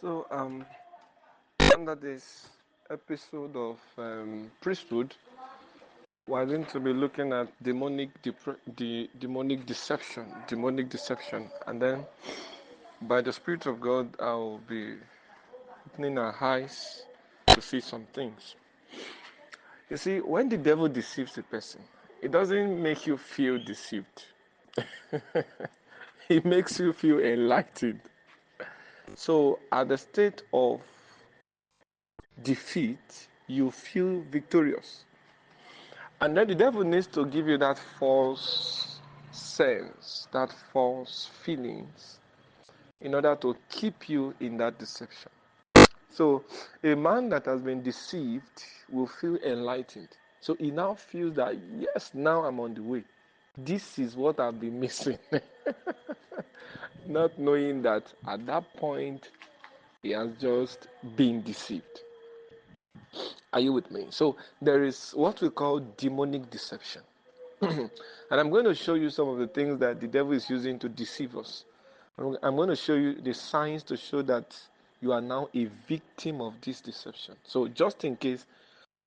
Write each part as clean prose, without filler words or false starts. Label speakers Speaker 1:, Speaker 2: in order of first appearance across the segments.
Speaker 1: So, under this episode of Priesthood, we're going to be looking at demonic deception, and then by the Spirit of God, I'll be opening our eyes to see some things. You see, when the devil deceives a person, it doesn't make you feel deceived. It makes you feel enlightened. So, at the state of defeat, you feel victorious. And then the devil needs to give you that false sense, that false feelings, in order to keep you in that deception. So, a man that has been deceived will feel enlightened. So, he now feels that, yes, now I'm on the way. This is what I've been missing. Not knowing that at that point, he has just been deceived. Are you with me? So there is what we call demonic deception. And I'm going to show you some of the things that the devil is using to deceive us. I'm going to show you the signs to show that you are now a victim of this deception. So just in case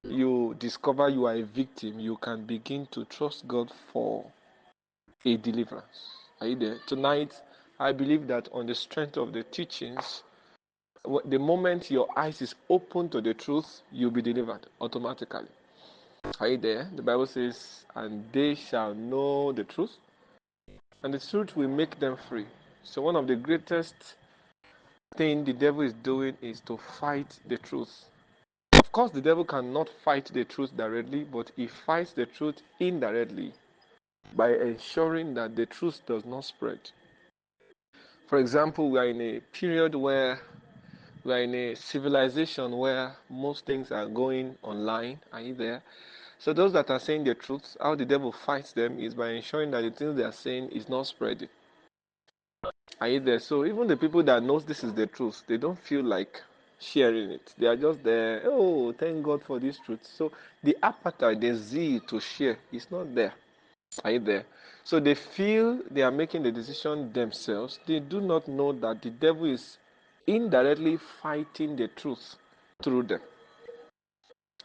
Speaker 1: you discover you are a victim, you can begin to trust God for a deliverance. Are you there? Tonight, I believe that on the strength of the teachings, the moment your eyes is open to the truth, you'll be delivered automatically. Are you there? The Bible says, and they shall know the truth, and the truth will make them free. So one of the greatest thing the devil is doing is to fight the truth. Of course, the devil cannot fight the truth directly, but he fights the truth indirectly by ensuring that the truth does not spread. For example, we are in a period where we are in a civilization where most things are going online. Are you there? So those that are saying the truth, how the devil fights them is by ensuring that the things they are saying is not spreading. Are you there? So even the people that knows this is the truth, they don't feel like sharing it. They are just there, oh, thank God for this truth. So the appetite, the zeal to share is not there. Are you there? So they feel they are making the decision themselves. They do not know that the devil is indirectly fighting the truth through them.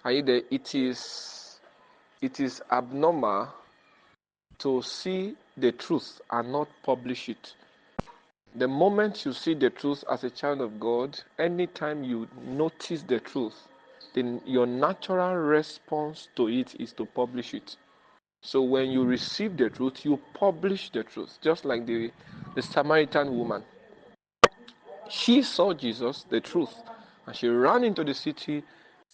Speaker 1: Are you there? It is abnormal to see the truth and not publish it. The moment you see the truth as a child of God, anytime you notice the truth, then your natural response to it is to publish it. So when you receive the truth, you publish the truth. Just like the Samaritan woman. She saw Jesus, the truth, and she ran into the city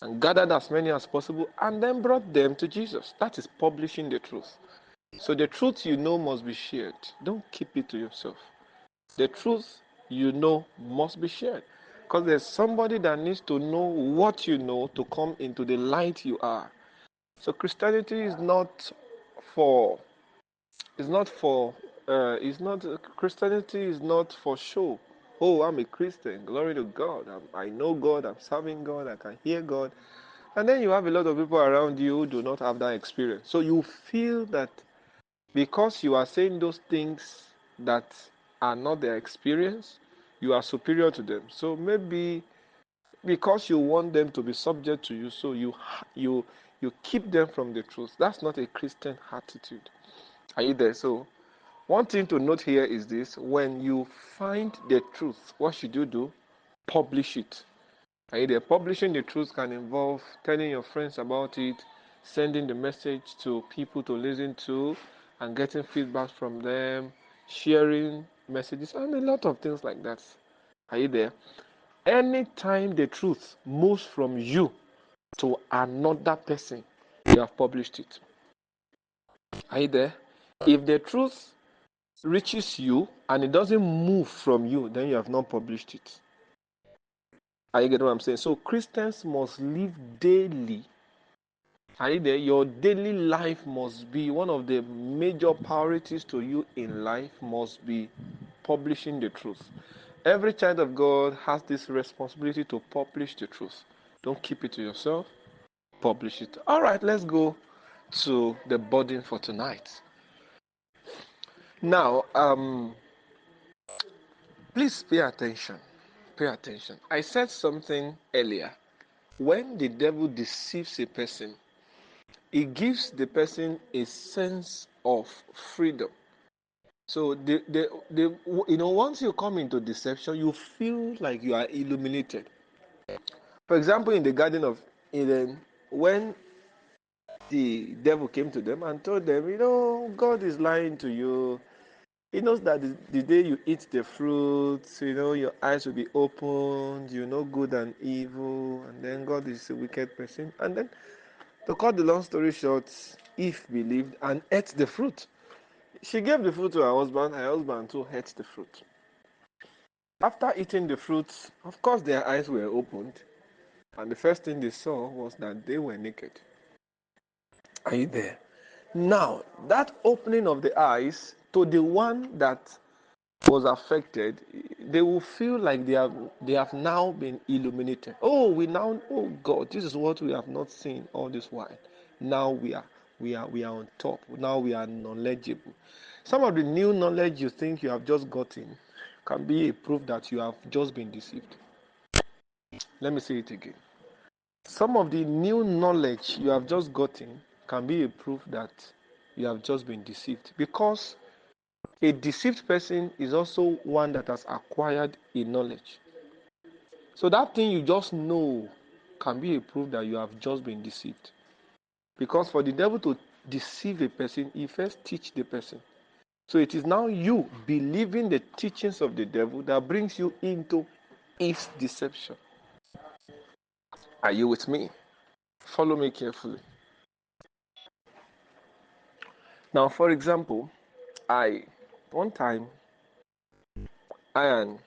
Speaker 1: and gathered as many as possible and then brought them to Jesus. That is publishing the truth. So the truth you know must be shared. Don't keep it to yourself. The truth you know must be shared. Because there's somebody that needs to know what you know to come into the light you are. So Christianity is not for, Christianity is not for show. Oh, I'm a Christian. Glory to God. I know God. I'm serving God. I can hear God. And then you have a lot of people around you who do not have that experience. So you feel that because you are saying those things that are not their experience, you are superior to them. So maybe because you want them to be subject to you, so you keep them from the truth. That's not a Christian attitude. Are you there? So one thing to note here is this: when you find the truth, what should you do? Publish it. Are you there? Publishing the truth can involve telling your friends about it, sending the message to people to listen to, and getting feedback from them, sharing messages, and a lot of things like that. Are you there? Anytime the truth moves from you to another person, you have published it. Are you there? If the truth reaches you and it doesn't move from you, then you have not published it. Are you getting what I'm saying? So Christians must live daily. Are you there? Your daily life must be one of the major priorities to you in life, must be publishing the truth. Every child of God has this responsibility to publish the truth. Don't keep it to yourself. Publish it. All right, let's go to the burden for tonight. Now, please pay attention. Pay attention. I said something earlier. When the devil deceives a person, it gives the person a sense of freedom. So once you come into deception, you feel like you are illuminated. For example, in the Garden of Eden, when the devil came to them and told them, God is lying to you. He knows that the day you eat the fruit, your eyes will be opened, you know good and evil, and then God is a wicked person. And then, to cut the long story short, Eve believed and ate the fruit. She gave the fruit to her husband too ate the fruit. After eating the fruit, of course their eyes were opened, and the first thing they saw was that they were naked. Are you there? Now, that opening of the eyes to the one that was affected, they will feel like they have now been illuminated. Oh God, this is what we have not seen all this while. Now we are on top. Now we are knowledgeable. Some of the new knowledge you think you have just gotten can be a proof that you have just been deceived. Let me say it again. Some of the new knowledge you have just gotten can be a proof that you have just been deceived, because a deceived person is also one that has acquired a knowledge. So that thing you just know can be a proof that you have just been deceived. Because for the devil to deceive a person, he first teach the person. So it is now you believing the teachings of the devil that brings you into his deception. Are you with me? Follow me carefully. Now, for example, one time, I and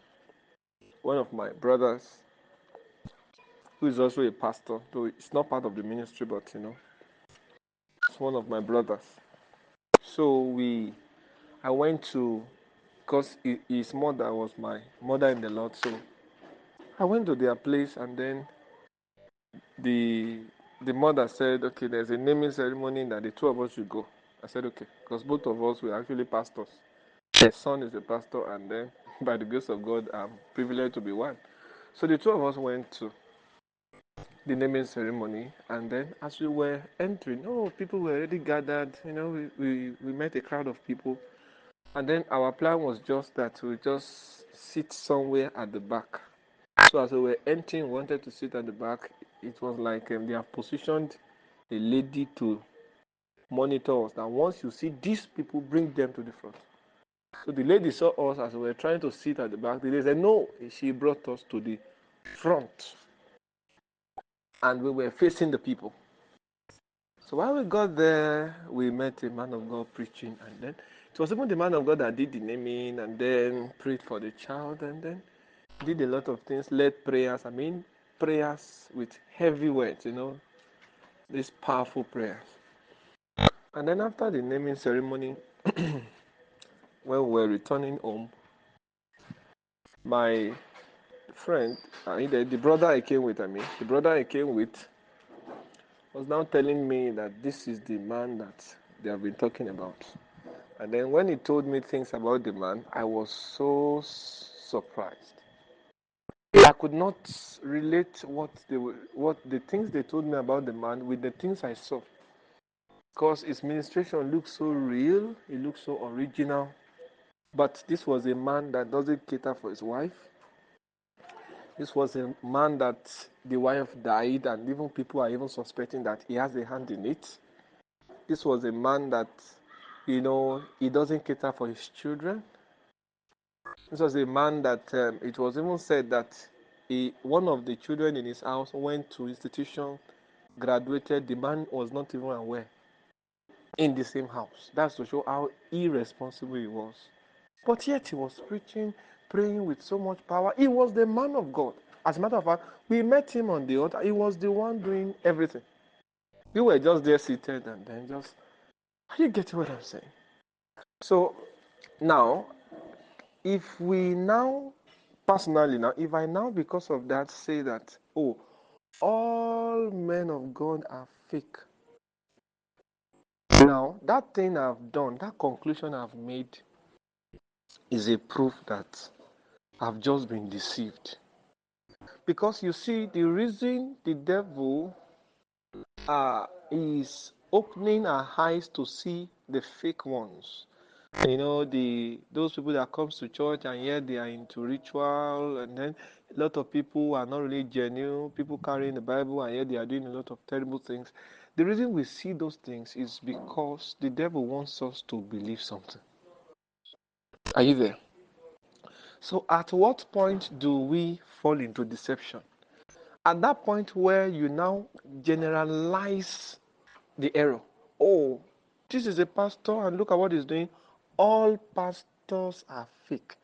Speaker 1: one of my brothers, who is also a pastor, though it's not part of the ministry, but it's one of my brothers. So I went to, because his mother was my mother in the Lord, so I went to their place, and then the mother said, okay, there's a naming ceremony that the two of us should go. I said, okay, because both of us were actually pastors. The son is a pastor, and then by the grace of God, I'm privileged to be one. So the two of us went to the naming ceremony, and then as we were entering, people were already gathered. We met a crowd of people, and then our plan was just that we just sit somewhere at the back. So as we were entering, we wanted to sit at the back. It was like they have positioned a lady to monitor us. That once you see these people, bring them to the front. So the lady saw us as we were trying to sit at the back. The lady said, no, she brought us to the front. And we were facing the people. So while we got there, we met a man of God preaching, and then it was even the man of God that did the naming, and then prayed for the child, and then did a lot of things, led prayers. Prayers with heavy words, these powerful prayers. And then after the naming ceremony, when we were returning home, my friend, the brother I came with, was now telling me that this is the man that they have been talking about. And then when he told me things about the man, I was so surprised. I could not relate what the things they told me about the man with the things I saw. Because his ministration looked so real, it looked so original. But this was a man that doesn't cater for his wife. This was a man that the wife died, and even people are even suspecting that he has a hand in it. This was a man that, he doesn't cater for his children. This was a man that it was even said that one of the children in his house went to institution, graduated. The man was not even aware in the same house. That's to show how irresponsible he was. But yet he was preaching, praying with so much power. He was the man of God. As a matter of fact, we met him on the altar. He was the one doing everything. We were just there seated, and then just, are you getting what I'm saying? So now, if I now, because of that, say that, all men of God are fake. Now, that thing I've done, that conclusion I've made, is a proof that I've just been deceived. Because you see, the reason the devil is opening our eyes to see the fake ones. Those people that comes to church and yet they are into ritual, and then a lot of people are not really genuine, people carrying the Bible and yet they are doing a lot of terrible things. The reason we see those things is because the devil wants us to believe something. Are you there? So at what point do we fall into deception? At that point where you now generalize the error. Oh, this is a pastor and look at what he's doing. All pastors are fake.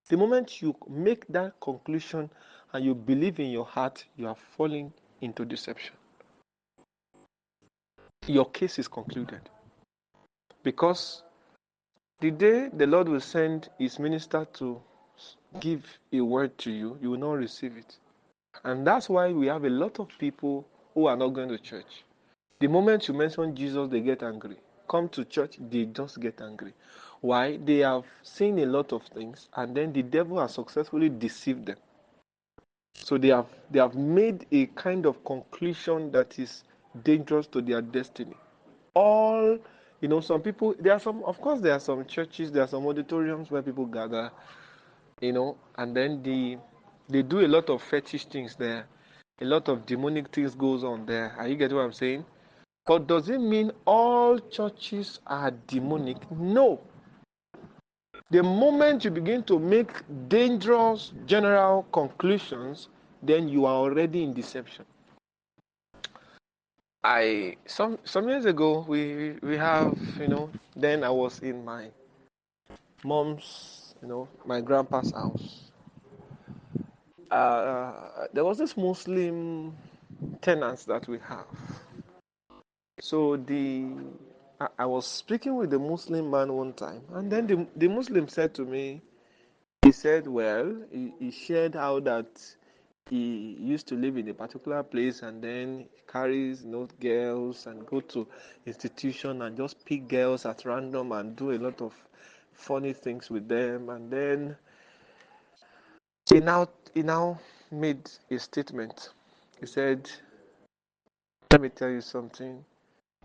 Speaker 1: The moment you make that conclusion and you believe in your heart, you are falling into deception. Your case is concluded. Because the day the Lord will send his minister to give a word to you, you will not receive it. And that's why we have a lot of people who are not going to church. The moment you mention Jesus, they get angry. Come to church, they just get angry. Why? They have seen a lot of things, and then the devil has successfully deceived them. So they have made a kind of conclusion that is dangerous to their destiny. Some people, of course, there are some churches, there are some auditoriums where people gather, and then they do a lot of fetish things there. A lot of demonic things goes on there. Are you getting what I'm saying? But does it mean all churches are demonic? No. The moment you begin to make dangerous general conclusions, then you are already in deception. Some years ago we have, then I was in my mom's, my grandpa's house. There was this Muslim tenants that we have. So I was speaking with the Muslim man one time, and then the Muslim said to me, he said, well, he shared how that he used to live in a particular place and then carries girls and go to institution and just pick girls at random and do a lot of funny things with them. And then he now made a statement. He said, let me tell you something.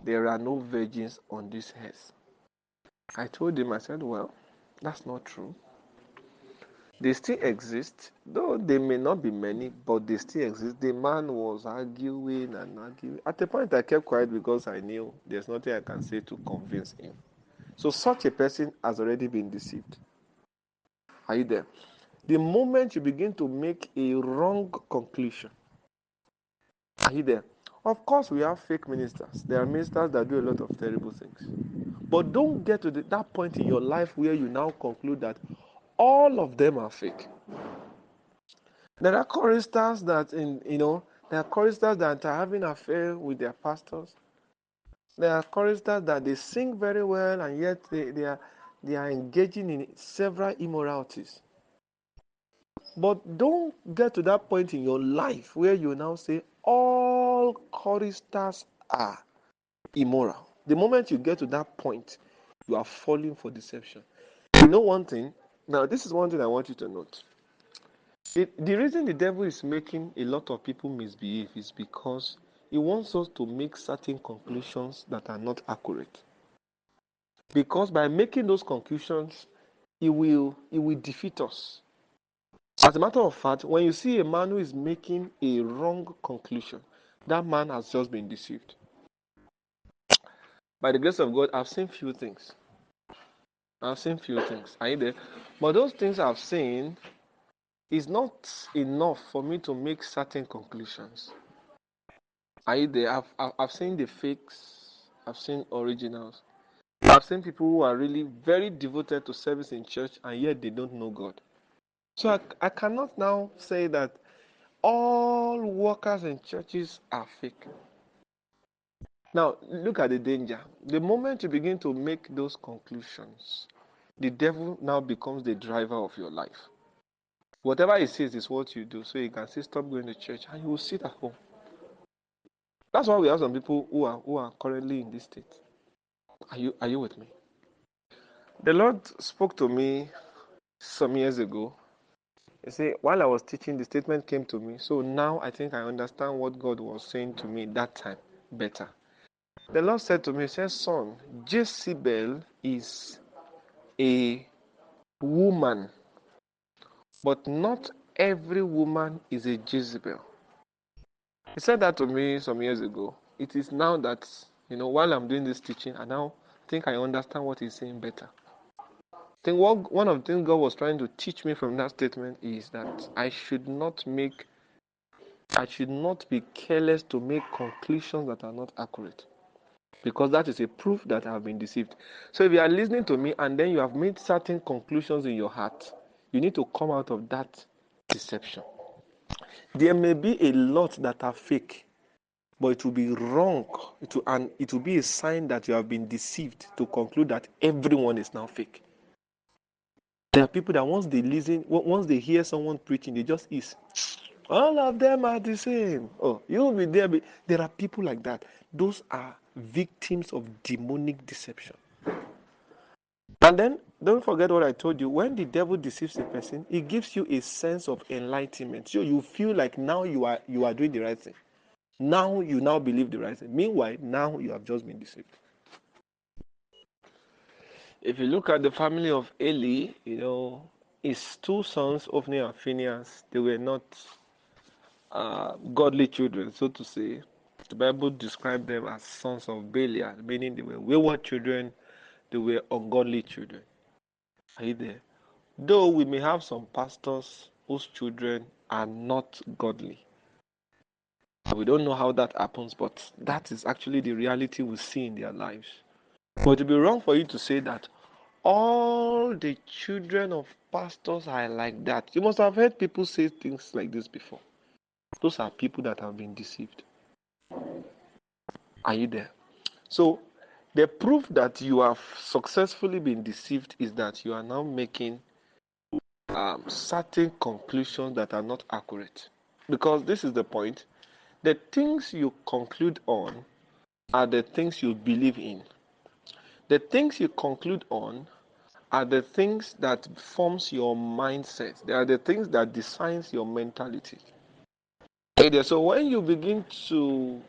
Speaker 1: There are no virgins on this earth. I told him, I said, well, that's not true. They still exist, though they may not be many, but they still exist. The man was arguing and arguing. At a point, I kept quiet because I knew there's nothing I can say to convince him. So such a person has already been deceived. Are you there? The moment you begin to make a wrong conclusion, are you there? Of course, we have fake ministers. There are ministers that do a lot of terrible things. But don't get to that point in your life where you now conclude that all of them are fake. There are choristers that are having an affair with their pastors. There are choristers that they sing very well and yet they are engaging in several immoralities. But don't get to that point in your life where you now say all choristers are immoral. The moment you get to that point, you are falling for deception. You know one thing? Now, this is one thing I want you to note. The reason the devil is making a lot of people misbehave is because he wants us to make certain conclusions that are not accurate. Because by making those conclusions, he will defeat us. As a matter of fact, when you see a man who is making a wrong conclusion, that man has just been deceived. By the grace of God, I've seen few things. Are you there? But those things I've seen is not enough for me to make certain conclusions. Are you there? I've seen the fakes. I've seen originals. I've seen people who are really very devoted to service in church and yet they don't know God. So I cannot now say that all workers in churches are fake. Now, look at the danger. The moment you begin to make those conclusions, the devil now becomes the driver of your life. Whatever he says is what you do. So you can say, stop going to church, and you will sit at home. That's why we have some people who are currently in this state. Are you with me? The Lord spoke to me some years ago You see, while I was teaching, the statement came to me. So now I think I understand what God was saying to me that time better. The Lord said to me, he said, son, Jezebel is a woman, but not every woman is a Jezebel. He said that to me some years ago. It is now that, while I'm doing this teaching, I now think I understand what he's saying better. I think one of the things God was trying to teach me from that statement is that I should not be careless to make conclusions that are not accurate, because that is a proof that I have been deceived. So if you are listening to me and then you have made certain conclusions in your heart, you need to come out of that deception. There may be a lot that are fake, but it will be wrong, and it will be a sign that you have been deceived to conclude that everyone is now fake. There are people that once they hear someone preaching, they just is. All of them are the same. Oh, you'll be there. There are people like that. Those are victims of demonic deception. And then, don't forget what I told you. When the devil deceives a person, it gives you a sense of enlightenment. So you feel like now you are doing the right thing. Now you believe the right thing. Meanwhile, now you have just been deceived. If you look at the family of Eli, his two sons, Ophni and Phinehas, they were not godly children, so to say. The Bible described them as sons of Belial, meaning they were wayward children, they were ungodly children. Are you there? Though we may have some pastors whose children are not godly. We don't know how that happens, but that is actually the reality we see in their lives. But it would be wrong for you to say that all the children of pastors are like that. You must have heard people say things like this before. Those are people that have been deceived. Are you there? So, the proof that you have successfully been deceived is that you are now making certain conclusions that are not accurate. Because this is the point. The things you conclude on are the things you believe in. The things you conclude on are the things that forms your mindset. They are the things that defines your mentality. So when you begin to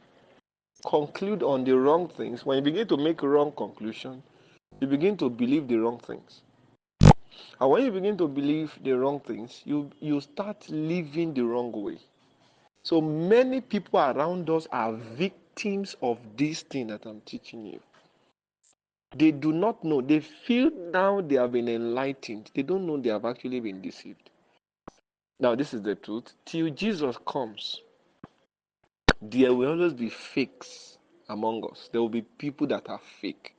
Speaker 1: conclude on the wrong things, when you begin to make wrong conclusions, you begin to believe the wrong things. And when you begin to believe the wrong things, you start living the wrong way. So many people around us are victims of this thing that I'm teaching you. They do not know. They feel now they have been enlightened. They don't know they have actually been deceived. Now, this is the truth. Till Jesus comes, there will always be fakes among us. There will be people that are fake.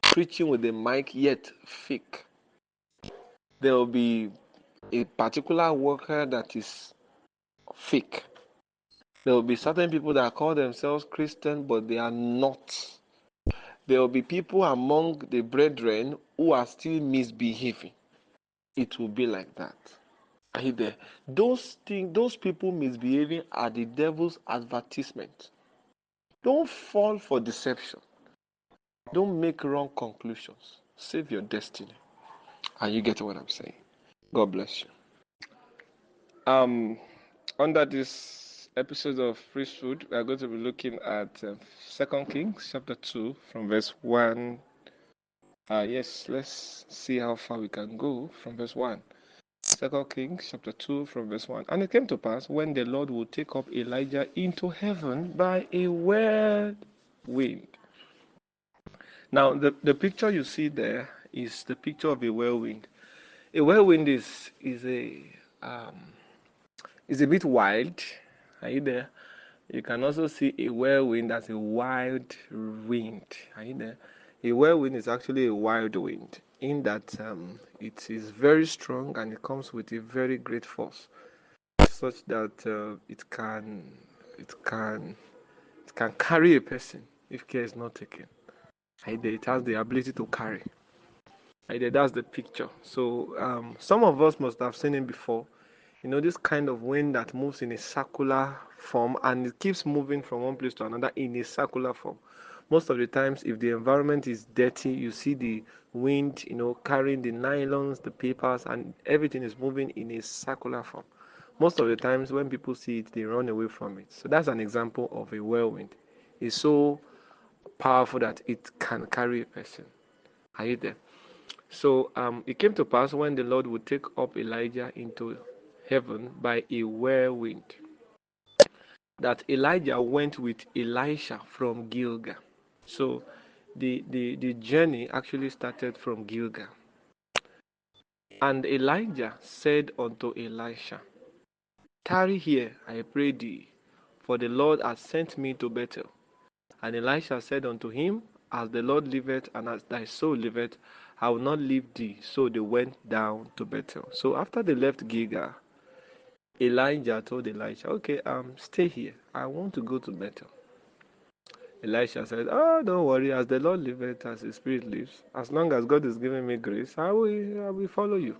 Speaker 1: Preaching with the mic, yet fake. There will be a particular worker that is fake. There will be certain people that call themselves Christian, but they are not. There will be people among the brethren who are still misbehaving. It will be like that. Are you there? Those people misbehaving are the devil's advertisement. Don't fall for deception. Don't make wrong conclusions. Save your destiny. And you get what I'm saying. God bless you. Under this episode of Priesthood, we are going to be looking at 2 Kings chapter 2 from verse 1. Yes, let's see how far we can go from verse 1. 2 Kings chapter 2 from verse 1. And it came to pass when the Lord would take up Elijah into heaven by a whirlwind. Now, the picture you see there is the picture of a whirlwind. A whirlwind is a bit wild. Are you there? You can also see a whirlwind as a wild wind. Are you there? A whirlwind is actually a wild wind in that it is very strong and it comes with a very great force, such that it can carry a person if care is not taken. It has the ability to carry. That's the picture. So some of us must have seen it before. This kind of wind that moves in a circular form and it keeps moving from one place to another in a circular form. Most of the times, if the environment is dirty, you see the wind, carrying the nylons, the papers, and everything is moving in a circular form. Most of the times, when people see it, they run away from it. So that's an example of a whirlwind. It's so powerful that it can carry a person. Are you there? So it came to pass when the Lord would take up Elijah into heaven by a whirlwind, that Elijah went with Elisha from Gilgal. So the journey actually started from Gilgal. And Elijah said unto Elisha, tarry here, I pray thee, for the Lord hath sent me to Bethel. And Elisha said unto him, as the Lord liveth, and as thy soul liveth, I will not leave thee. So they went down to Bethel. So after they left Gilgal, Elijah told Elisha, okay, stay here. I want to go to Bethel. Elisha said, oh, don't worry, as the Lord liveth, as his spirit lives, as long as God is giving me grace, I will follow you.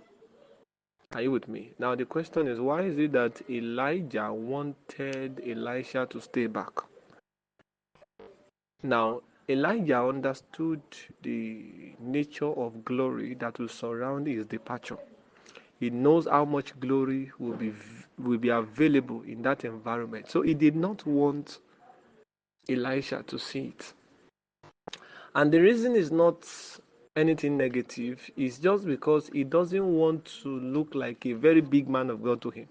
Speaker 1: Are you with me? Now the question is, why is it that Elijah wanted Elisha to stay back? Now, Elijah understood the nature of glory that will surround his departure. He knows how much glory will be available in that environment. So he did not want Elisha to see it. And the reason is not anything negative. It's just because he doesn't want to look like a very big man of God to him.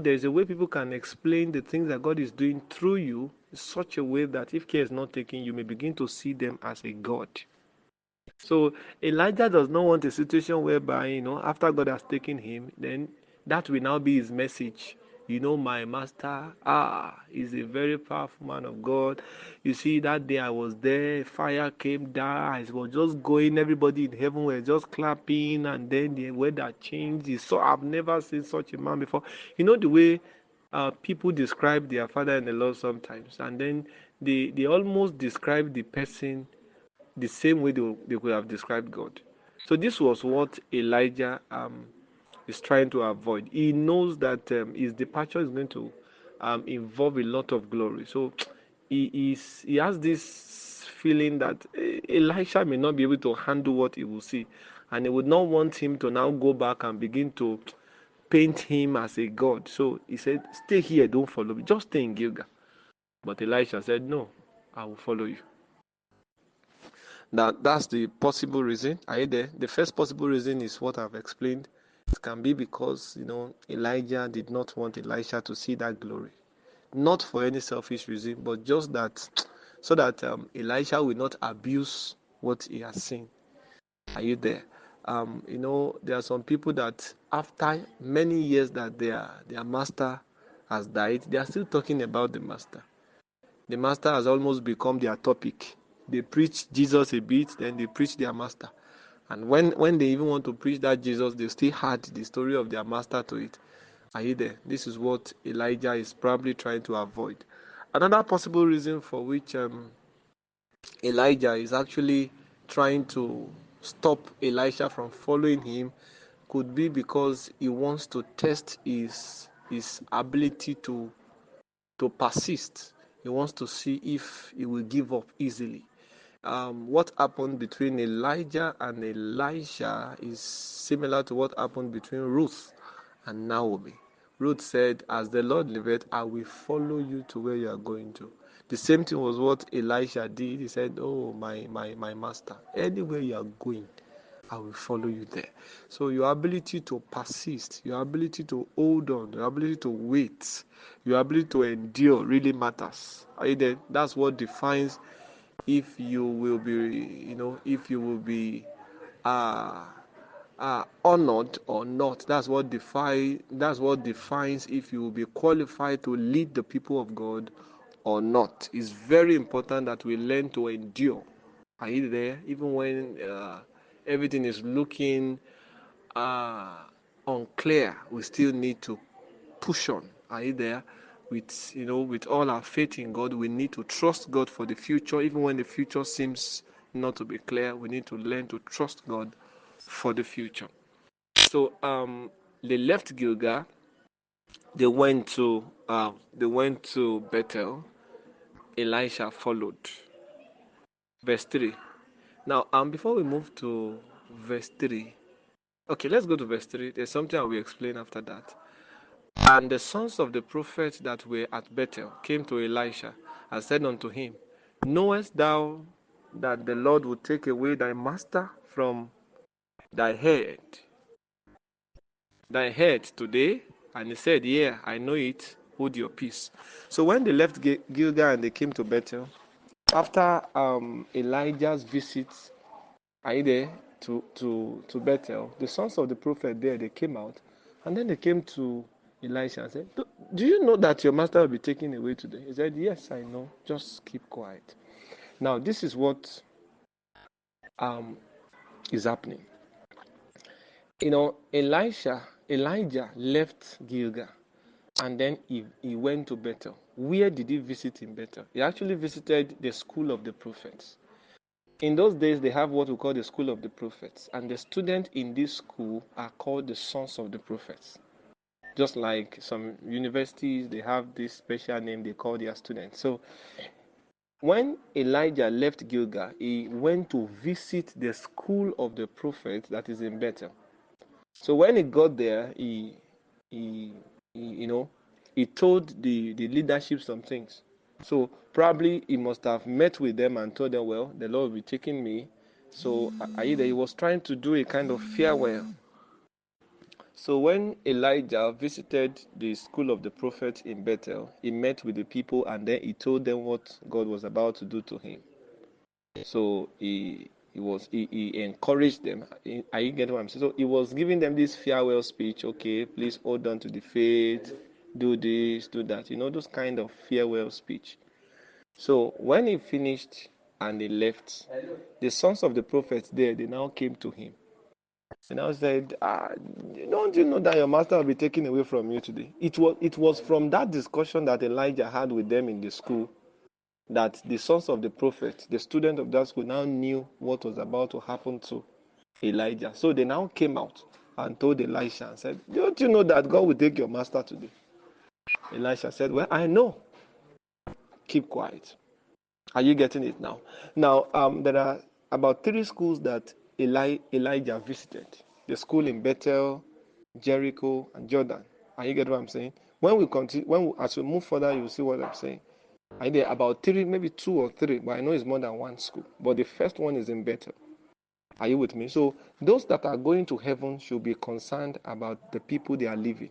Speaker 1: There's a way people can explain the things that God is doing through you in such a way that if care is not taken, you may begin to see them as a God. So Elijah does not want a situation whereby, after God has taken him, then that will now be his message. My master, is a very powerful man of God. You see, that day I was there, fire came down, I was just going, everybody in heaven were just clapping, and then the weather changed. So I've never seen such a man before. The way people describe their father in the Lord sometimes, and then they almost describe the person the same way they could have described God. So this was what Elijah is trying to avoid. He knows that his departure is going to involve a lot of glory. So he has this feeling that Elisha may not be able to handle what he will see, and he would not want him to now go back and begin to paint him as a god. So he said, stay here, don't follow me, just stay in Gilgal. But Elisha said, no, I will follow you. That's the possible reason. Are you there? The first possible reason is what I've explained. It can be because Elijah did not want Elisha to see that glory, not for any selfish reason, but just that so that Elisha will not abuse what he has seen. Are you there? There are some people that after many years that their master has died, they are still talking about the master. The master has almost become their topic. They preach Jesus a bit, then they preach their master. And when they even want to preach that Jesus, they still add the story of their master to it. Are you there? This is what Elijah is probably trying to avoid. Another possible reason for which Elijah is actually trying to stop Elisha from following him could be because he wants to test his ability to persist. He wants to see if he will give up easily. What happened between Elijah and Elisha is similar to what happened between Ruth and Naomi. Ruth said, as the Lord liveth, I will follow you to where you are going to. The same thing was what Elisha did. He said, oh, my master, anywhere you are going, I will follow you there. So your ability to persist, your ability to hold on, your ability to wait, your ability to endure really matters. Are you there? That's what defines if you will be, if you will be honored or not. That's what defines if you will be qualified to lead the people of God or not. It's very important that we learn to endure. Are you there? Even when everything is looking unclear, we still need to push on. Are you there? With all our faith in God, we need to trust God for the future. Even when the future seems not to be clear, we need to learn to trust God for the future. So they left Gilgal. They went to Bethel. Elisha followed. verse 3. Now, before we move to verse 3, okay, let's go to verse 3. There's something I will explain after that. And the sons of the prophets that were at Bethel came to Elisha and said unto him, Knowest thou that the Lord will take away thy master from thy head today? And he said, Yeah, I know it. Hold your peace. So when they left Gilgal and they came to Bethel, after Elijah's visit, are you there, to Bethel, the sons of the prophet there, they came out, and then they came to Elisha and said, Do you know that your master will be taken away today? He said, Yes, I know. Just keep quiet. Now, this is what is happening. Elijah left Gilgal, and then he went to Bethel. Where did he visit in Bethel? He actually visited the school of the prophets. In those days, they have what we call the school of the prophets, and the students in this school are called the sons of the prophets. Just like some universities, they have this special name they call their students. So when Elijah left Gilgal, he went to visit the school of the prophets that is in Bethel. So when he got there, he told the leadership some things. So probably he must have met with them and told them, well, the Lord will be taking me. So he was trying to do a kind of farewell. So when Elijah visited the school of the prophets in Bethel, he met with the people and then he told them what God was about to do to him. So he encouraged them. Are you getting what I'm saying? So he was giving them this farewell speech. Okay, please hold on to the faith, do this, do that. Those kind of farewell speech. So when he finished and he left, the sons of the prophets there, they now came to him. And I said, don't you know that your master will be taken away from you today? It was from that discussion that Elijah had with them in the school that the sons of the prophet, the student of that school, now knew what was about to happen to Elijah. So they now came out and told Elisha and said, don't you know that God will take your master today? Elisha said, well, I know. Keep quiet. Are you getting it now? Now, there are about 3 schools that Elijah visited. The school in Bethel, Jericho, and Jordan. Are you getting what I'm saying? When we continue, as we move further, you'll see what I'm saying. I did about 3, maybe 2 or 3, but I know it's more than 1 school. But the first one is in Bethel. Are you with me? So those that are going to heaven should be concerned about the people they are leaving.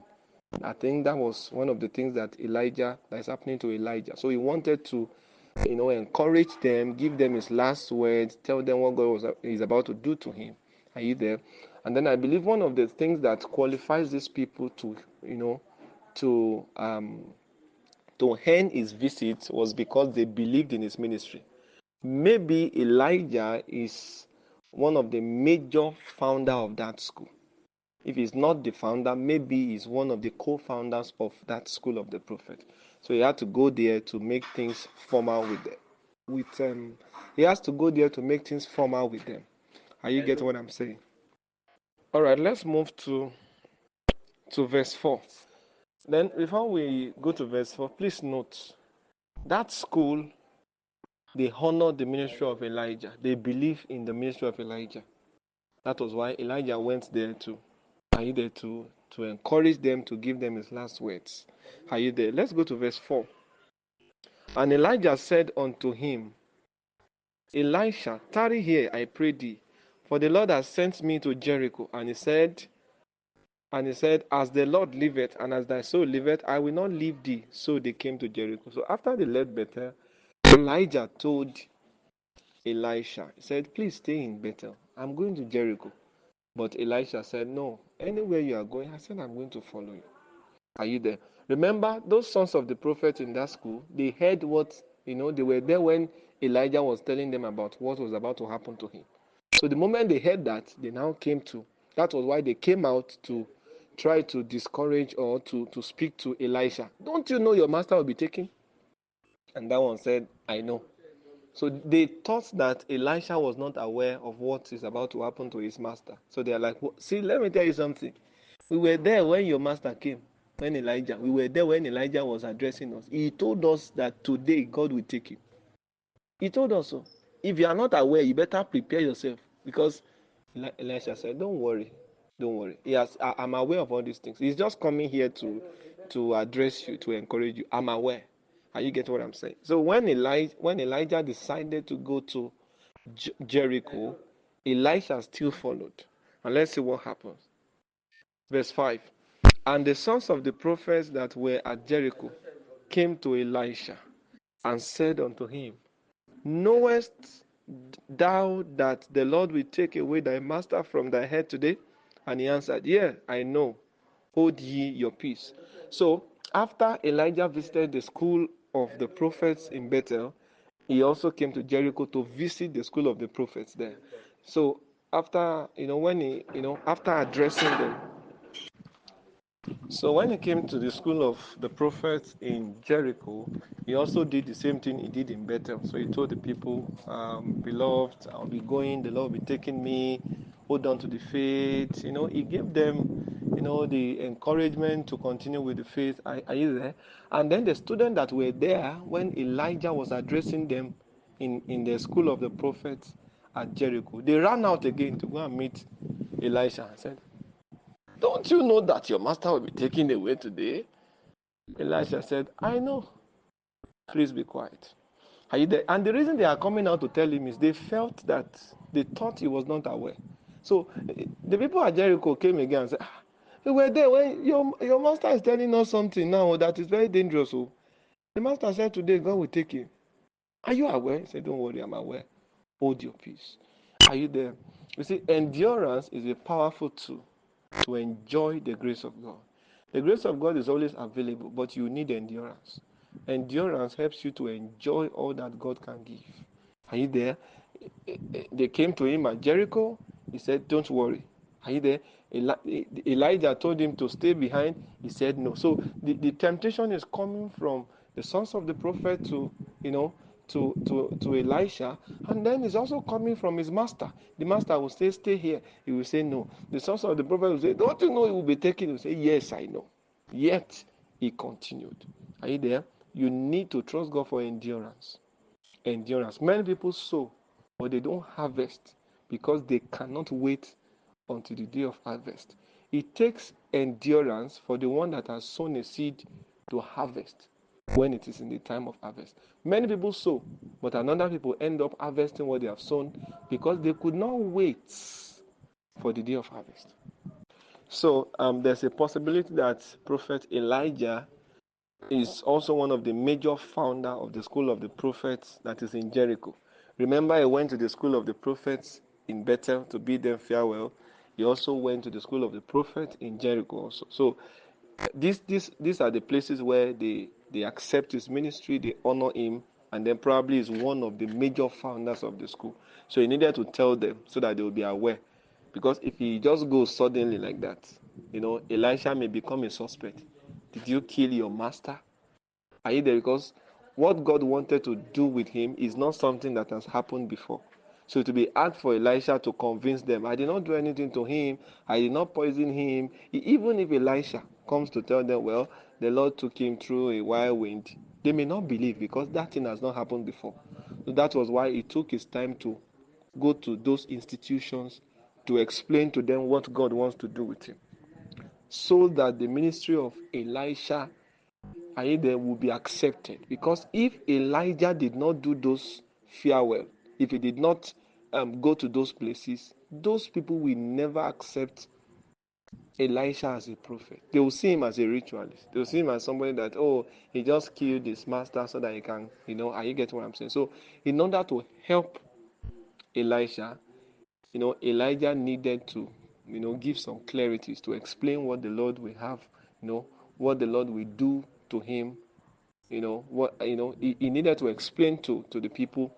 Speaker 1: I think that was one of the things that is happening to Elijah. So he wanted to, encourage them, give them his last words, tell them what God is about to do to him. Are you there? And then I believe one of the things that qualifies these people to, to end his visit was because they believed in his ministry. Maybe Elijah is one of the major founder of that school. If he's not the founder, maybe he's one of the co-founders of that school of the prophet. So he had to go there to make things formal with them. He has to go there to make things formal with them. Are you getting what I'm saying? All right, let's move to verse 4. Then before we go to verse 4, please note that school, they honor the ministry of Elijah. They believe in the ministry of Elijah. That was why Elijah went there to encourage them, to give them his last words. Are you there? Let's go to verse 4. And Elijah said unto him, Elisha, tarry here, I pray thee, for the Lord has sent me to Jericho. And he said, As the Lord liveth, and as thy soul liveth, I will not leave thee. So they came to Jericho. So after they left Bethel, Elijah told Elisha, he said, please stay in Bethel. I'm going to Jericho. But Elisha said, no, anywhere you are going, I said, I'm going to follow you. Are you there? Remember, those sons of the prophet in that school, they heard what, they were there when Elijah was telling them about what was about to happen to him. So the moment they heard that, they now came to, that was why they came out to try to discourage or to speak to Elisha. Don't you know your master will be taken? And that one said, I know. So they thought that Elisha was not aware of what is about to happen to his master. So they are like, see, let me tell you something. We were there when your master came, we were there when Elijah was addressing us. He told us that today God will take him. He told us so. if you are not aware, you better prepare yourself, because Elisha said, "Don't worry, don't worry. Yes, I'm aware of all these things. He's just coming here to address you, to encourage you. I'm aware." Are you get what I'm saying? So when Elijah decided to go to Jericho, Elisha still followed. And let's see what happens. Verse 5. And the sons of the prophets that were at Jericho came to Elisha and said unto him, Knowest thou that the Lord will take away thy master from thy head today? And he answered, Yeah, I know. Hold ye your peace. So after Elijah visited the school of the prophets in Bethel, he also came to Jericho to visit the school of the prophets there. So after after addressing them, so when he came to the school of the prophets in Jericho, he also did the same thing he did in Bethel. So he told the people, Beloved, I'll be going, the Lord will be taking me, hold on to the faith. He gave them, the encouragement to continue with the faith. Are you there? And then the students that were there when Elijah was addressing them in the school of the prophets at Jericho, they ran out again to go and meet Elisha and said, Don't you know that your master will be taken away today? Elisha said, I know. Please be quiet. Are you there? And the reason they are coming out to tell him is they felt that they thought he was not aware. So the people at Jericho came again and said, We were there when your master is telling us something now that is very dangerous. So the master said today God will take him. Are you aware? He said, Don't worry, I'm aware. Hold your peace. Are you there? You see, endurance is a powerful tool to enjoy the grace of God. The grace of God is always available, but you need endurance. Endurance helps you to enjoy all that God can give. Are you there? They came to him at Jericho. He said, Don't worry. Are you there? Elijah told him to stay behind. He said no. So the temptation is coming from the sons of the prophet to Elisha, and then it's also coming from his master. The master will say, Stay here. He will say no. The sons of the prophet will say, Don't you know he will be taken? He will say, Yes, I know. Yet he continued. Are you there? You need to trust God for endurance. Endurance. Many people sow, but they don't harvest because they cannot wait until the day of harvest. It takes endurance for the one that has sown a seed to harvest when it is in the time of harvest. Many people sow, but another people end up harvesting what they have sown because they could not wait for the day of harvest. So there's a possibility that Prophet Elijah is also one of the major founder of the school of the prophets that is in Jericho. Remember, he went to the school of the prophets in Bethel to bid them farewell. He also went to the school of the prophet in Jericho also. So these are the places where they accept his ministry, they honor him, and then probably is one of the major founders of the school. So he needed to tell them so that they will be aware. Because if he just goes suddenly like that, Elisha may become a suspect. Did you kill your master? Are you there? Because what God wanted to do with him is not something that has happened before. So to be hard for Elisha to convince them, I did not do anything to him, I did not poison him. Even if Elisha comes to tell them, well, the Lord took him through a wild wind, they may not believe because that thing has not happened before. So that was why it took his time to go to those institutions to explain to them what God wants to do with him. So that the ministry of Elisha will be accepted. Because if Elijah did not do those farewell, if he did not go to those places, those people will never accept Elisha as a prophet. They will see him as a ritualist. They will see him as somebody that, he just killed his master so that he can, are you getting what I'm saying? So in order to help Elisha, Elijah needed to, give some clarities to explain what the Lord will have, what the Lord will do to him. He needed to explain to the people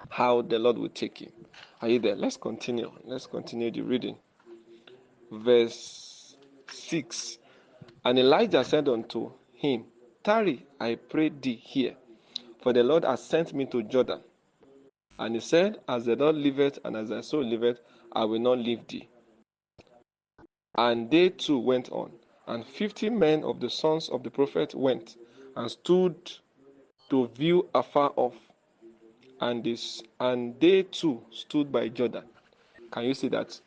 Speaker 1: how the Lord will take him. Are you there? Let's continue the reading. Verse 6. And Elijah said unto him, Tarry, I pray thee here, for the Lord has sent me to Jordan. And he said, As the Lord liveth, and as thy soul liveth, I will not leave thee. And they too went on. And 50 men of the sons of the prophet went, and stood to view afar off. and they too stood by Jordan. Can you see that?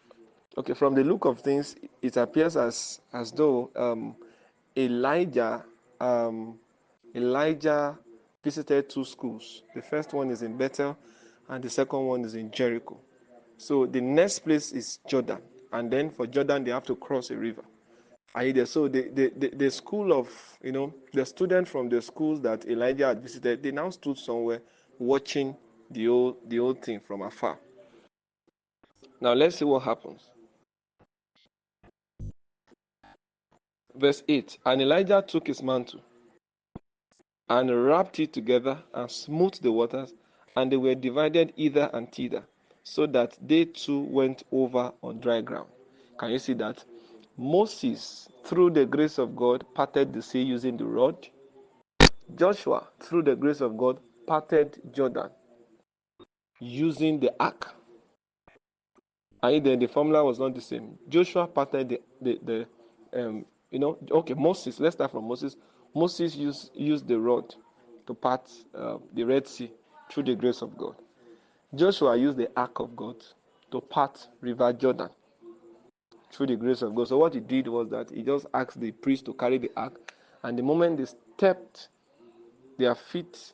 Speaker 1: Okay, from the look of things, it appears as though Elijah um, Elijah visited two schools. The first one is in Bethel, and the second one is in Jericho. So the next place is Jordan, and then for Jordan they have to cross a river. So the school of, the students from the schools that Elijah had visited, they now stood somewhere watching the old thing from afar. Now let's see what happens. Verse 8, and Elijah took his mantle and wrapped it together and smote the waters, and they were divided hither and thither, so that they too went over on dry ground. Can you see that? Moses, through the grace of God, parted the sea using the rod. Joshua, through the grace of God, parted Jordan using the ark. And then the formula was not the same. Joshua parted Moses. Let's start from Moses. Moses used the rod to part the Red Sea through the grace of God. Joshua used the ark of God to part River Jordan through the grace of God. So what he did was that he just asked the priest to carry the ark, and the moment they stepped their feet,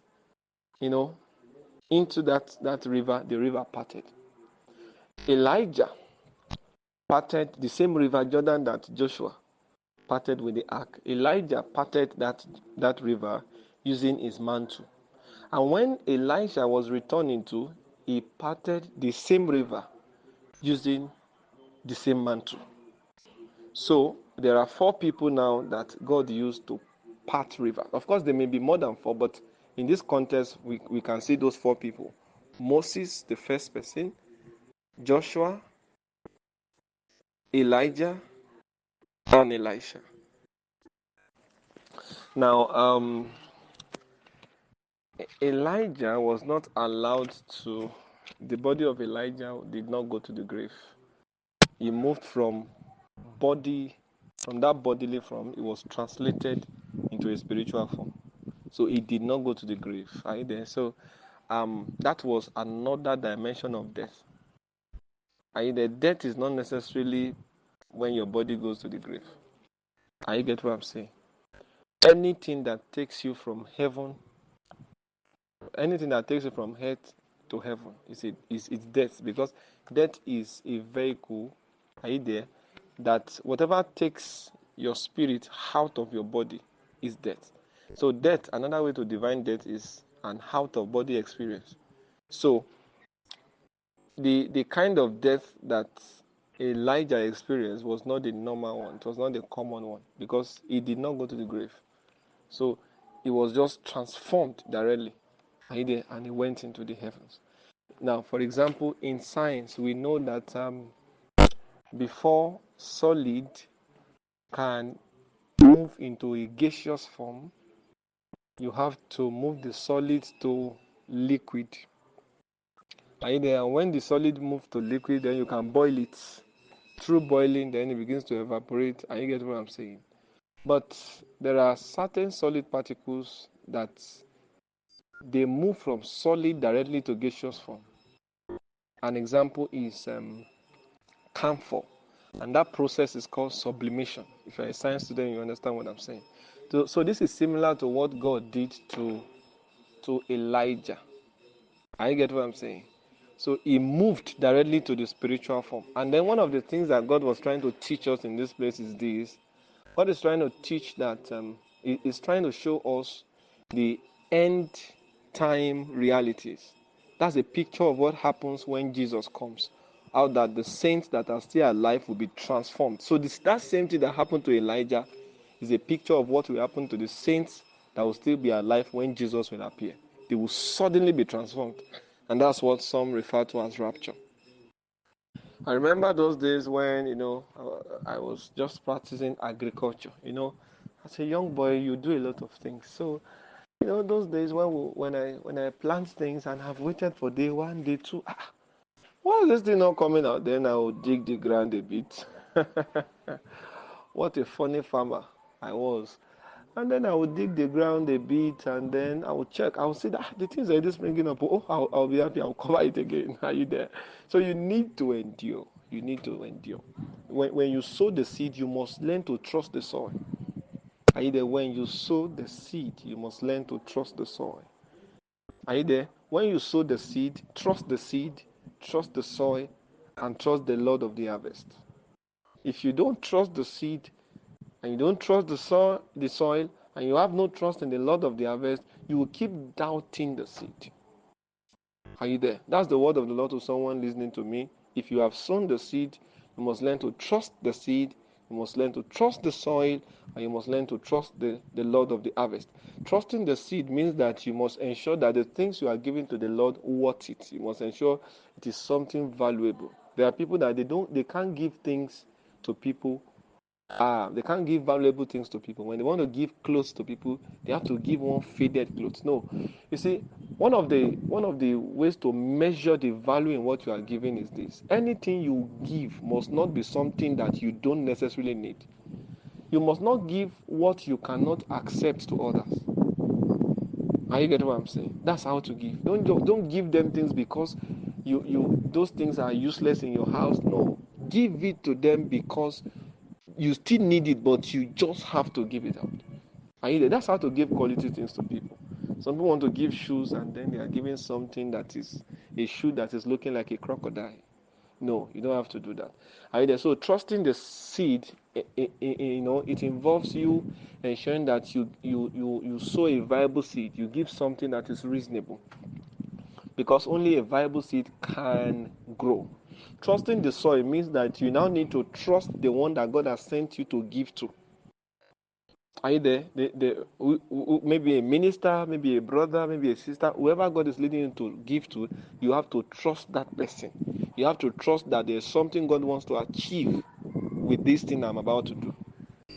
Speaker 1: into that river, the river parted. Elijah parted the same river Jordan that Joshua parted with the ark. Elijah parted that river using his mantle. And when Elisha was returning he parted the same river using the same mantle. So there are 4 people now that God used to part river. Of course, there may be more than 4, but in this context, we can see those 4 people. Moses, the first person, Joshua, Elijah, and Elisha. Now, Elijah was not allowed to, the body of Elijah did not go to the grave. He moved from that bodily form, it was translated into a spiritual form. So he did not go to the grave. Are you there? So that was another dimension of death. Are you there? Death is not necessarily when your body goes to the grave. Are you get what I'm saying? Anything that takes you from heaven, anything that takes you from earth to heaven is death, because death is a vehicle. Are you there? That whatever takes your spirit out of your body is death. So death, another way to define death, is an out of body experience. So the kind of death that Elijah experienced was not the normal one. It was not the common one, because he did not go to the grave. So he was just transformed directly, and he went into the heavens. Now, for example, in science, we know that before solid can move into a gaseous form, you have to move the solid to liquid. And when the solid moves to liquid, then you can boil it. Through boiling, then it begins to evaporate, and you get what I'm saying. But there are certain solid particles that they move from solid directly to gaseous form. An example is camphor, and that process is called sublimation. If you're a science student, you understand what I'm saying. So this is similar to what God did to Elijah. I get what I'm saying. So he moved directly to the spiritual form. And then one of the things that God was trying to teach us in this place is this. God is trying to teach that, He's trying to show us the end time realities. That's a picture of what happens when Jesus comes. How that the saints that are still alive will be transformed. So that same thing that happened to Elijah is a picture of what will happen to the saints that will still be alive when Jesus will appear. They will suddenly be transformed. And that's what some refer to as rapture. I remember those days when, I was just practicing agriculture. As a young boy, you do a lot of things. So, those days when I plant things and have waited for day 1, day 2, why is this thing not coming out? Then I will dig the ground a bit. What a funny farmer I was. And then I will dig the ground a bit, and then I will check. I will see that the things are just springing up. Oh, I'll be happy. I'll cover it again. Are you there? So you need to endure. You need to endure. When you sow the seed, you must learn to trust the soil. Are you there? When you sow the seed, you must learn to trust the soil. Are you there? When you sow the seed, trust the soil, and trust the Lord of the harvest. If you don't trust the seed and you don't trust the soil, and you have no trust in the Lord of the harvest, you will keep doubting the seed. Are you there? That's the word of the Lord to someone listening to me. If you have sown the seed, you must learn to trust the seed, you must learn to trust the soil, and you must learn to trust the Lord of the harvest. Trusting the seed means that you must ensure that the things you are giving to the Lord worth it. You must ensure it is something valuable. There are people that they can't give things to people. They can't give valuable things to people. When they want to give clothes to people, they have to give one faded clothes. No, you see, one of the ways to measure the value in what you are giving is this: anything you give must not be something that you don't necessarily need. You must not give what you cannot accept to others. Are you getting what I'm saying? That's how to give. Don't give them things because you those things are useless in your house. No, give it to them because you still need it, but you just have to give it out. Are you there? That's how to give quality things to people. Some people want to give shoes and then they are giving something that is a shoe that is looking like a crocodile. No, you don't have to do that. Are you there? So trusting the seed, it involves you ensuring that you sow a viable seed. You give something that is reasonable, because only a viable seed can grow. Trusting the soil means that you now need to trust the one that God has sent you to give to. Are you there? Maybe a minister, maybe a brother, maybe a sister, whoever God is leading you to give to, you have to trust that person. You have to trust that there's something God wants to achieve with this thing I'm about to do.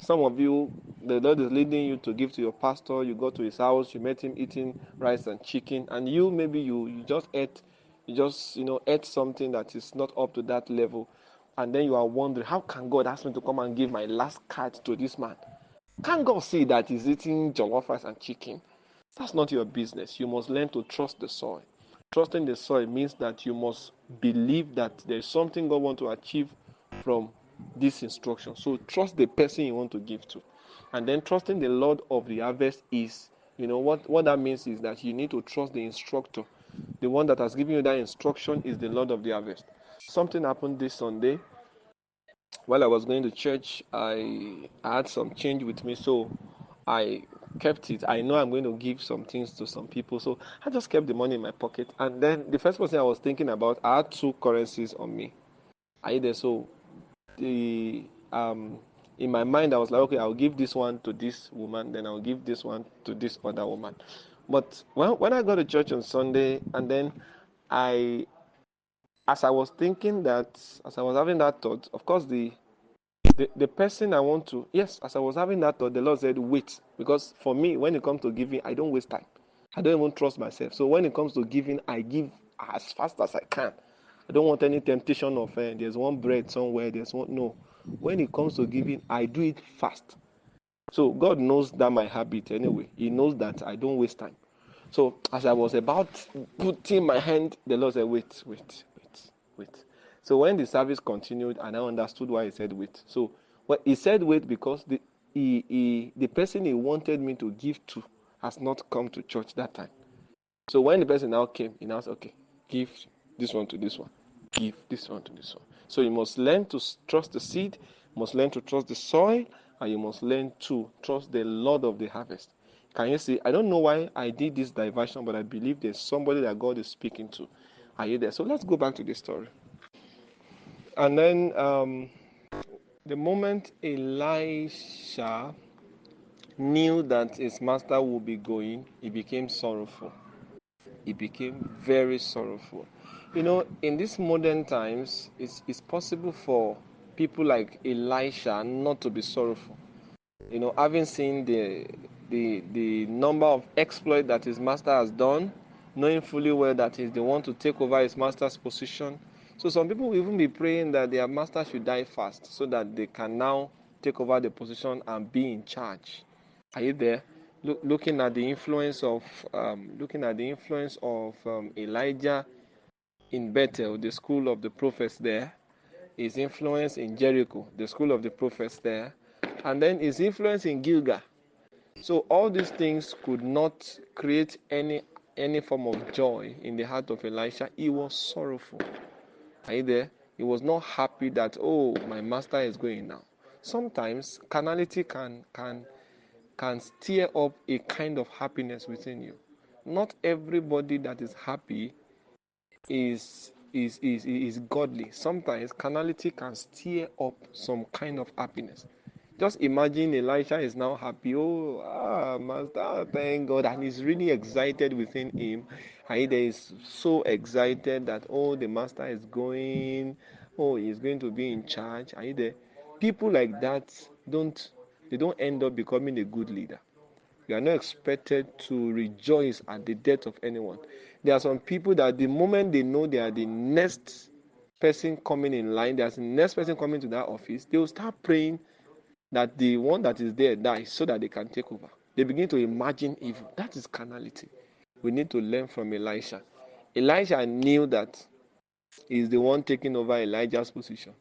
Speaker 1: Some of you, the Lord is leading you to give to your pastor. You go to his house, you met him eating rice and chicken, and maybe you just ate something that is not up to that level, and then you are wondering, how can God ask me to come and give my last card to this man? Can't God see that he's eating jollof rice and chicken? That's not your business. You must learn to trust the soil. Trusting the soil means that you must believe that there's something God wants to achieve from this instruction. So trust the person you want to give to. And then trusting the Lord of the harvest is, what that means is that you need to trust the instructor. The one that has given you that instruction is the Lord of the harvest. Something happened this Sunday. While I was going to church, I had some change with me, so I kept it. I know I'm going to give some things to some people, so I just kept the money in my pocket. And then the first person I was thinking about, I had two currencies on me. Are you there? So the in my mind, I was like, okay, I'll give this one to this woman, then I'll give this one to this other woman. But when I got to church on Sunday, and then I, as I was thinking that, as I was having that thought, of course, the person I want to, yes, as I was having that thought, the Lord said, wait. Because for me, when it comes to giving, I don't waste time. I don't even trust myself. So when it comes to giving, I give as fast as I can. I don't want any temptation of, there's one bread somewhere, there's one. No. When it comes to giving, I do it fast. So God knows that my habit anyway. He knows that I don't waste time. So as I was about putting my hand, the Lord said, wait. So when the service continued, and I understood why he said wait. So he said wait because the person he wanted me to give to has not come to church that time. So when the person now came, he now said, okay, give this one to this one. Give this one to this one. So you must learn to trust the seed, you must learn to trust the soil, and you must learn to trust the Lord of the harvest. Can you see? I don't know why I did this diversion, but I believe there's somebody that God is speaking to. Are you there? So let's go back to the story. And then the moment Elisha knew that his master would be going, he became sorrowful. He became very sorrowful. In these modern times, it's possible for people like Elisha not to be sorrowful. Having seen the number of exploits that his master has done, knowing fully well that he's the one to take over his master's position. So some people will even be praying that their master should die fast so that they can now take over the position and be in charge. Are you there? Looking at the influence of Elijah in Bethel, the school of the prophets there, his influence in Jericho, the school of the prophets there, and then his influence in Gilgal. So all these things could not create any form of joy in the heart of Elisha. He was sorrowful. Are you there? He was not happy that, oh, my master is going now. Sometimes carnality can stir up a kind of happiness within you. Not everybody that is happy is godly. Sometimes carnality can stir up some kind of happiness. Just imagine Elisha is now happy. Oh, master, thank God. And he's really excited within him. Aida is so excited that, oh, the master is going. Oh, he's going to be in charge. Aida, people like that they don't end up becoming a good leader. You are not expected to rejoice at the death of anyone. There are some people that the moment they know they are the next person coming in line, there's the next person coming to that office, they will start praying that the one that is there dies so that they can take over. They begin to imagine evil. That is carnality. We need to learn from Elisha. Elisha knew that he's the one taking over Elijah's position.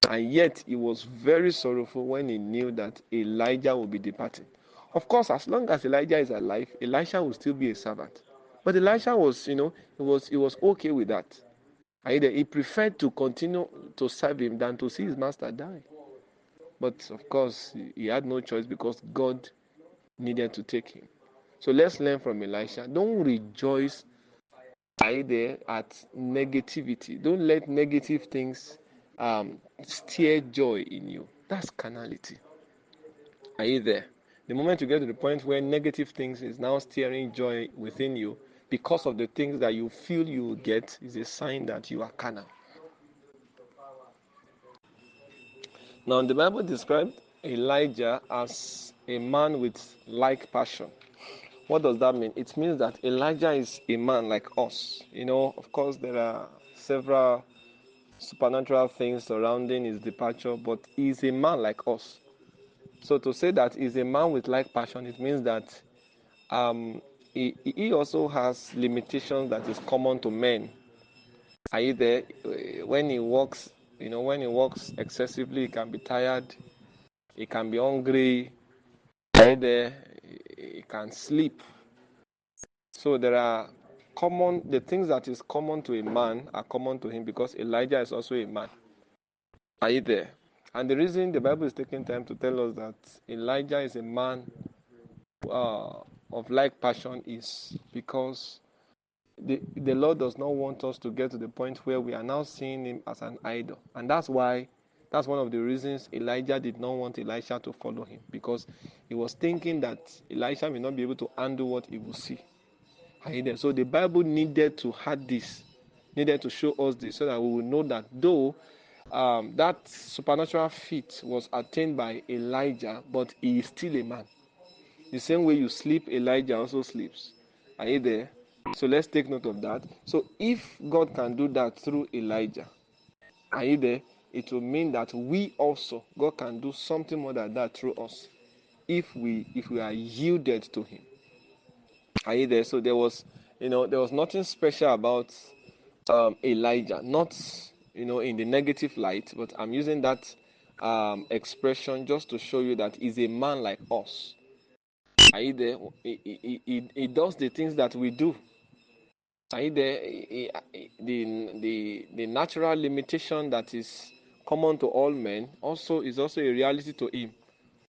Speaker 1: And yet he was very sorrowful when he knew that Elijah will be departing. Of course, as long as Elijah is alive, Elisha will still be a servant. But Elisha was, he was okay with that. Either he preferred to continue to serve him than to see his master die. But of course, he had no choice because God needed to take him. So let's learn from Elisha. Don't rejoice either at negativity. Don't let negative things steer joy in you. That's carnality. Are you there? The moment you get to the point where negative things is now steering joy within you because of the things that you feel you will get, is a sign that you are carnal. Now, the Bible described Elijah as a man with like passion. What does that mean? It means that Elijah is a man like us. Of course, there are several supernatural things surrounding his departure, but he's a man like us. So to say that he's a man with like passion, it means that he also has limitations that is common to men. Are you there? When he walks, when he walks excessively, he can be tired, he can be hungry, are you there? He can sleep. So there are the things that is common to a man are common to him because Elijah is also a man. Are you there? And the reason the Bible is taking time to tell us that Elijah is a man of like passion is because the Lord does not want us to get to the point where we are now seeing him as an idol. And that's one of the reasons Elijah did not want Elisha to follow him, because he was thinking that Elisha may not be able to handle what he will see. So the Bible needed to show us this so that we will know that though that supernatural feat was attained by Elijah, but he is still a man. The same way you sleep, Elijah also sleeps. Are you there? So let's take note of that. So if God can do that through Elijah, are you there? It will mean that God can do something more than that through us if we are yielded to him. Are you there? So there was nothing special about Elijah, not in the negative light, but I'm using that expression just to show you that he's a man like us. Are you there? He does the things that we do. Are you there? The natural limitation that is common to all men is also a reality to him.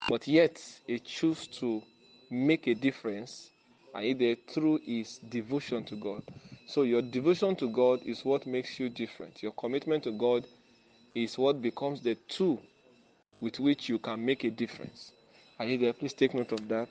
Speaker 1: But yet, he chooses to make a difference, are you there, through his devotion to God. So your devotion to God is what makes you different. Your commitment to God is what becomes the tool with which you can make a difference. Are you there? Please take note of that.